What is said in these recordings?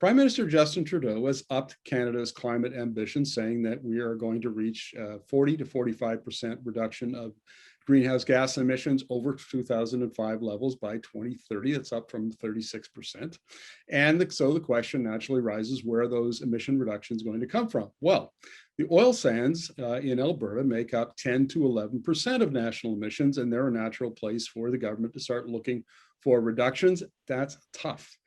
Prime Minister Justin Trudeau has upped Canada's climate ambition, saying that we are going to reach 40 to 45% reduction of greenhouse gas emissions over 2005 levels by 2030. It's up from 36%. And so the question naturally rises, where are those emission reductions going to come from? Well, the oil sands in Alberta make up 10 to 11% of national emissions, and they're a natural place for the government to start looking for reductions. That's tough.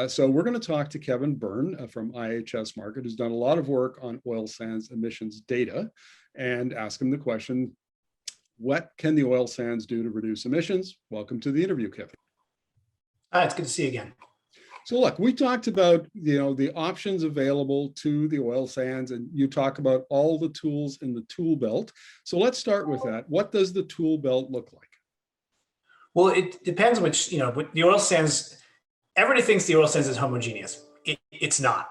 So we're going to talk to Kevin Birn from IHS Markit, who's done a lot of work on oil sands emissions data, and ask him the question, what can the oil sands do to reduce emissions? Welcome to the interview, Kevin. Hi, it's good to see you again. So look, we talked about, the options available to the oil sands, and you talk about all the tools in the tool belt. So let's start with that. What does the tool belt look like? Well, it depends on which, with the oil sands, everybody thinks the oil sands is homogeneous. It's not.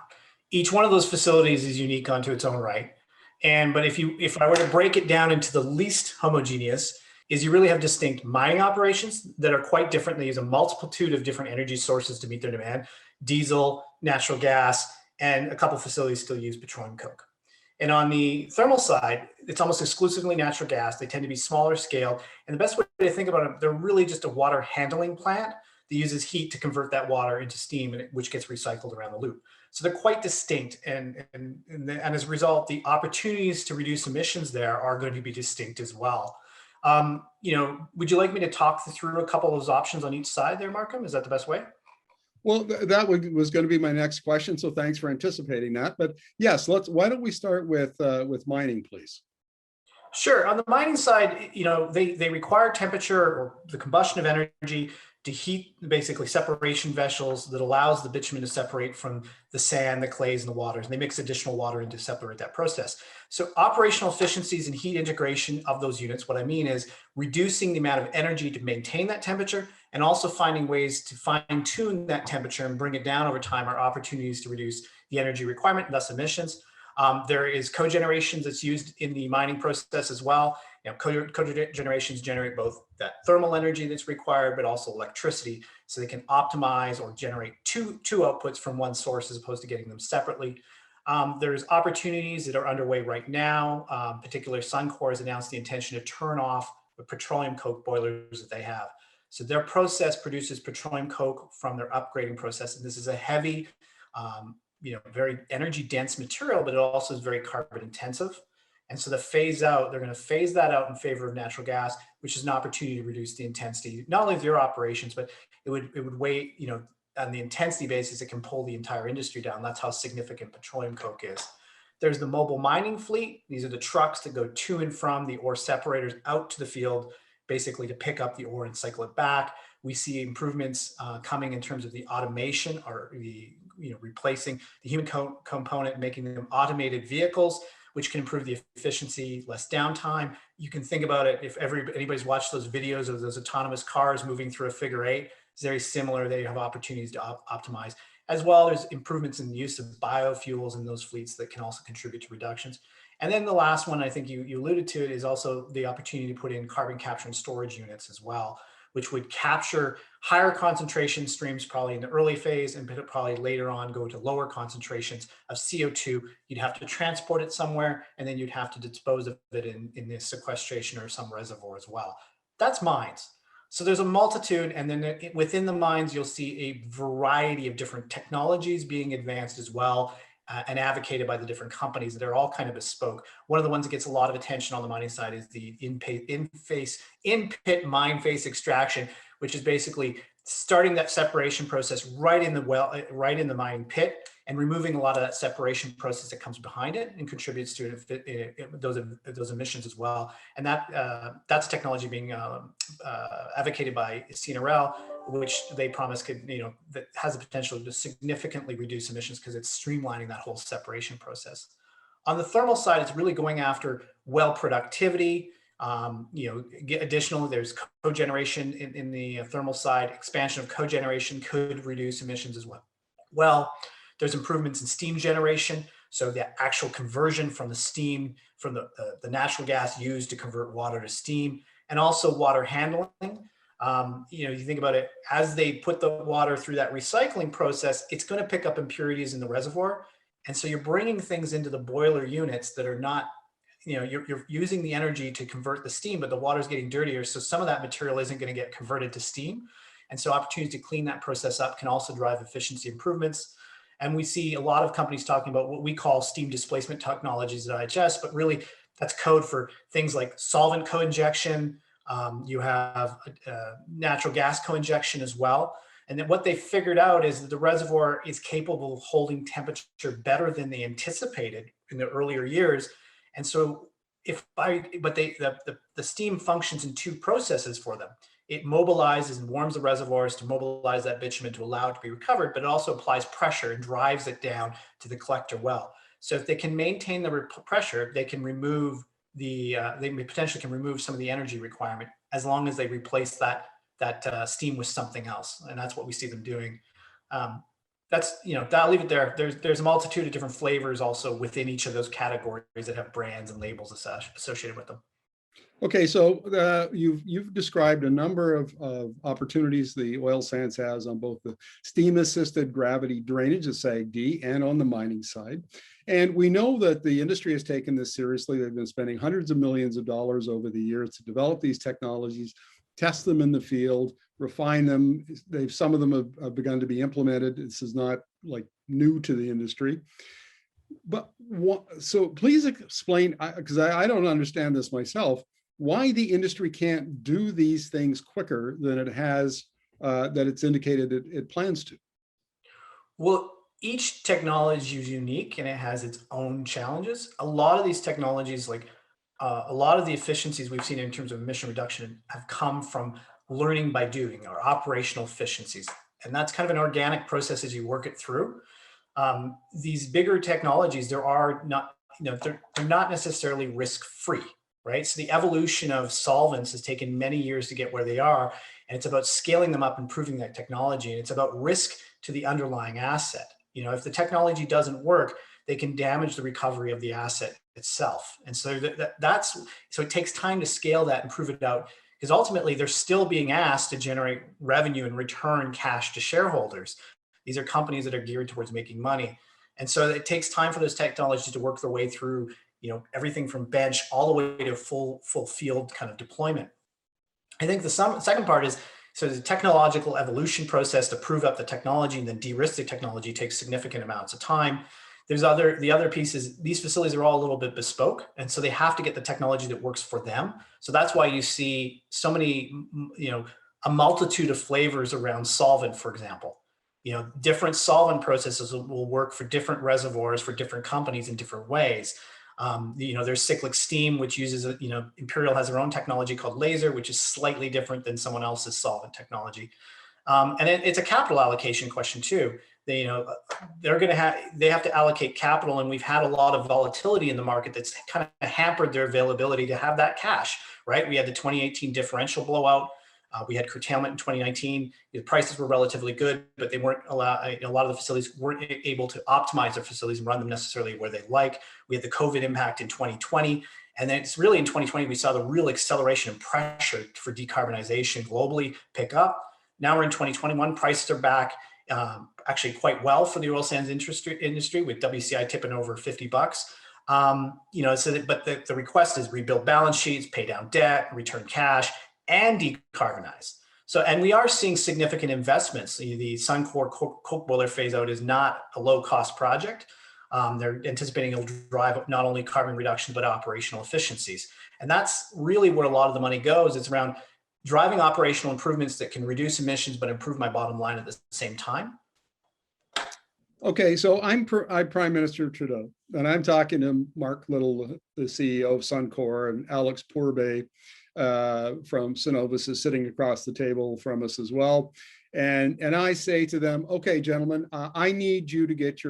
Each one of those facilities is unique unto its own right. But if I were to break it down into the least homogeneous, is you really have distinct mining operations that are quite different. They use a multitude of different energy sources to meet their demand: diesel, natural gas, and a couple of facilities still use petroleum coke. And on the thermal side, it's almost exclusively natural gas. They tend to be smaller scale. And the best way to think about it, they're really just a water handling plant that uses heat to convert that water into steam, which gets recycled around the loop. So they're quite distinct. And as a result, the opportunities to reduce emissions there are going to be distinct as well. Would you like me to talk through a couple of those options on each side there, Markham? Is that the best way? Well, that was going to be my next question, so thanks for anticipating that. But yes, why don't we start with mining, please? Sure. On the mining side, they require temperature or the combustion of energy to heat basically separation vessels that allows the bitumen to separate from the sand, the clays, and the waters. And they mix additional water in to separate that process. So operational efficiencies and heat integration of those units, what I mean is reducing the amount of energy to maintain that temperature, and also finding ways to fine tune that temperature and bring it down over time are opportunities to reduce the energy requirement, thus emissions. There is cogeneration that's used in the mining process as well. Cogenerations generate both that thermal energy that's required, but also electricity, so they can optimize or generate two outputs from one source as opposed to getting them separately. There's opportunities that are underway right now. Particularly, Suncor has announced the intention to turn off the petroleum coke boilers that they have. So their process produces petroleum coke from their upgrading process, and this is a heavy, very energy dense material, but it also is very carbon intensive. And so they're going to phase that out in favor of natural gas, which is an opportunity to reduce the intensity, not only of their operations, but it would weigh, on the intensity basis, it can pull the entire industry down. That's how significant petroleum coke is. There's the mobile mining fleet. These are the trucks that go to and from the ore separators out to the field, basically to pick up the ore and cycle it back. We see improvements coming in terms of the automation, or the replacing the human component, making them automated vehicles, which can improve the efficiency, less downtime. You can think about it, if anybody's watched those videos of those autonomous cars moving through a figure eight, it's very similar. They have opportunities to optimize. As well, there's improvements in the use of biofuels in those fleets that can also contribute to reductions. And then the last one, I think you alluded to it, is also the opportunity to put in carbon capture and storage units as well, which would capture higher concentration streams probably in the early phase, and probably later on go to lower concentrations of CO2. You'd have to transport it somewhere, and then you'd have to dispose of it in this sequestration or some reservoir as well. That's mines. So there's a multitude, and then within the mines, you'll see a variety of different technologies being advanced as well, and advocated by the different companies. They're all kind of bespoke. One of the ones that gets a lot of attention on the mining side is the in-pit mine face extraction, which is basically starting that separation process right in the mining pit, and removing a lot of that separation process that comes behind it and contributes to those emissions as well. And that's technology being advocated by CNRL, which they promise that has the potential to significantly reduce emissions because it's streamlining that whole separation process. On the thermal side, it's really going after well productivity. Additionally, there's cogeneration in the thermal side. Expansion of cogeneration could reduce emissions as well. There's improvements in steam generation. So the actual conversion from the steam, from the natural gas used to convert water to steam, and also water handling. You think about it, as they put the water through that recycling process, it's going to pick up impurities in the reservoir. And so you're bringing things into the boiler units that are not, you're using the energy to convert the steam, but the water's getting dirtier. So some of that material isn't going to get converted to steam. And so opportunities to clean that process up can also drive efficiency improvements. And we see a lot of companies talking about what we call steam displacement technologies at IHS, but really that's code for things like solvent co-injection. You have natural gas co-injection as well. And then what they figured out is that the reservoir is capable of holding temperature better than they anticipated in the earlier years. And so the steam functions in two processes for them. It mobilizes and warms the reservoirs to mobilize that bitumen to allow it to be recovered, but it also applies pressure and drives it down to the collector well. So if they can maintain the pressure, they can remove they potentially can remove some of the energy requirement as long as they replace that steam with something else. And that's what we see them doing. I'll leave it there. There's a multitude of different flavors also within each of those categories that have brands and labels associated with them. Okay, so you've described a number of opportunities the oil sands has on both the steam-assisted gravity drainage, the SAGD, and on the mining side. And we know that the industry has taken this seriously. They've been spending hundreds of millions of dollars over the years to develop these technologies, test them in the field, refine them. Some of them have begun to be implemented. This is not like new to the industry. But so please explain, because I don't understand this myself, why the industry can't do these things quicker than it has, that it's indicated it plans to. Well, each technology is unique and it has its own challenges. A lot of these technologies, like a lot of the efficiencies we've seen in terms of emission reduction, have come from learning by doing, or operational efficiencies. And that's kind of an organic process as you work it through. These bigger technologies, they're not necessarily risk-free. Right? So the evolution of solvents has taken many years to get where they are, and it's about scaling them up, improving that technology, and it's about risk to the underlying asset. If the technology doesn't work, they can damage the recovery of the asset itself. And so so it takes time to scale that and prove it out, because ultimately they're still being asked to generate revenue and return cash to shareholders. These are companies that are geared towards making money. And so it takes time for those technologies to work their way through everything from bench all the way to full field kind of deployment. I think the second part is, so the technological evolution process to prove up the technology and then de-risk the technology takes significant amounts of time. The other piece is these facilities are all a little bit bespoke, and so they have to get the technology that works for them. So that's why you see so many, a multitude of flavors around solvent, for example. Different solvent processes will work for different reservoirs for different companies in different ways. There's cyclic steam, which uses, Imperial has their own technology called laser, which is slightly different than someone else's solvent technology. And it's a capital allocation question too. They have to allocate capital, and we've had a lot of volatility in the market that's kind of hampered their availability to have that cash, right? We had the 2018 differential blowout. We had curtailment in 2019. The prices were relatively good, but they weren't allowed. A lot of the facilities weren't able to optimize their facilities and run them necessarily where they like. We had the COVID impact in 2020. And then it's really in 2020, we saw the real acceleration and pressure for decarbonization globally pick up. Now we're in 2021, prices are back actually quite well for the oil sands industry with WCI tipping over $50. But the request is rebuild balance sheets, pay down debt, return cash, and decarbonize. So, and we are seeing significant investments. The Suncor coke boiler phase out is not a low cost project. They're anticipating it'll drive not only carbon reduction, but operational efficiencies. And that's really where a lot of the money goes. It's around driving operational improvements that can reduce emissions, but improve my bottom line at the same time. Okay, so I'm Prime Minister Trudeau, and I'm talking to Mark Little, the CEO of Suncor, and Alex Pourbet from Cenovus is sitting across the table from us as well. And I say to them, okay, gentlemen, I need you to get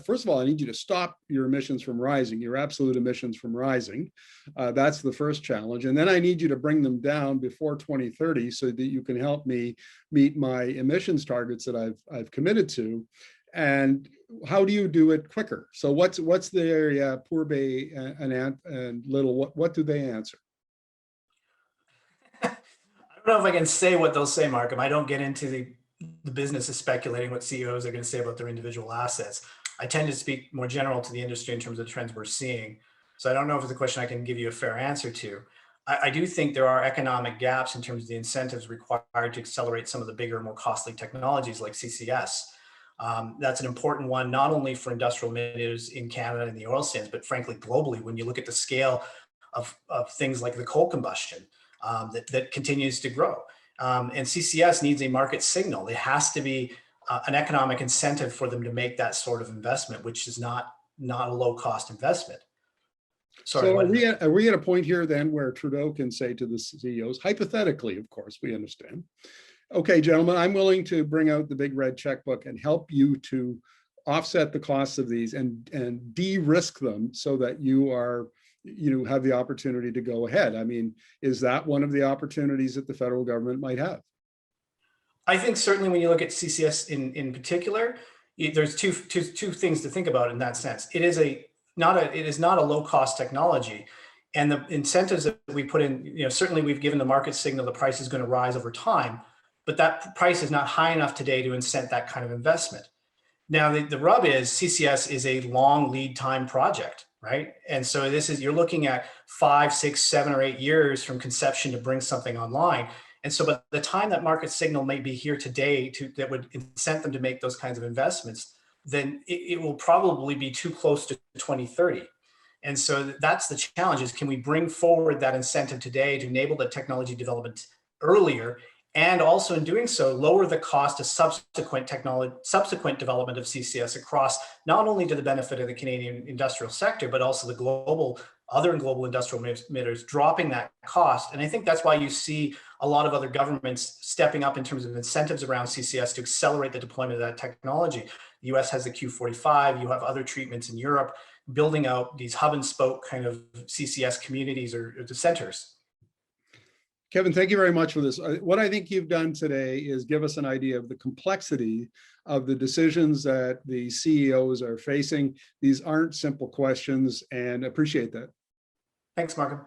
first of all, I need you to stop your emissions from rising, your absolute emissions from rising. That's the first challenge. And then I need you to bring them down before 2030 so that you can help me meet my emissions targets that I've committed to. And how do you do it quicker? So what's the area, Pourbet and Little, what do they answer? I don't know if I can say what they'll say, Markham. I don't get into the business of speculating what CEOs are going to say about their individual assets. I tend to speak more general to the industry in terms of the trends we're seeing. So I don't know if it's a question I can give you a fair answer to. I do think there are economic gaps in terms of the incentives required to accelerate some of the bigger, more costly technologies like CCS. That's an important one, not only for industrial emitters in Canada and the oil sands, but frankly, globally, when you look at the scale of things like the coal combustion that continues to grow. And CCS needs a market signal. It has to be an economic incentive for them to make that sort of investment, which is not a low cost investment. Sorry, so are we at a point here then where Trudeau can say to the CEOs, hypothetically, of course, we understand, okay, gentlemen, I'm willing to bring out the big red checkbook and help you to offset the costs of these and de-risk them so that you have the opportunity to go ahead. I mean, is that one of the opportunities that the federal government might have? I think certainly when you look at CCS in particular, there's two things to think about in that sense. It is not a low cost technology, and the incentives that we put in, certainly we've given the market signal the price is going to rise over time, but that price is not high enough today to incent that kind of investment. Now, the rub is CCS is a long lead time project, right? And so you're looking at 5, 6, 7, or 8 years from conception to bring something online. And so by the time that market signal may be here today that would incent them to make those kinds of investments, then it will probably be too close to 2030. And so that's the challenge, is can we bring forward that incentive today to enable the technology development earlier, and also in doing so, lower the cost of subsequent development of CCS across, not only to the benefit of the Canadian industrial sector, but also the other global industrial emitters dropping that cost. And I think that's why you see a lot of other governments stepping up in terms of incentives around CCS to accelerate the deployment of that technology. The US has the Q45, you have other treatments in Europe, building out these hub and spoke kind of CCS communities or the centers. Kevin, thank you very much for this. What I think you've done today is give us an idea of the complexity of the decisions that the CEOs are facing. These aren't simple questions, and appreciate that. Thanks, Markham.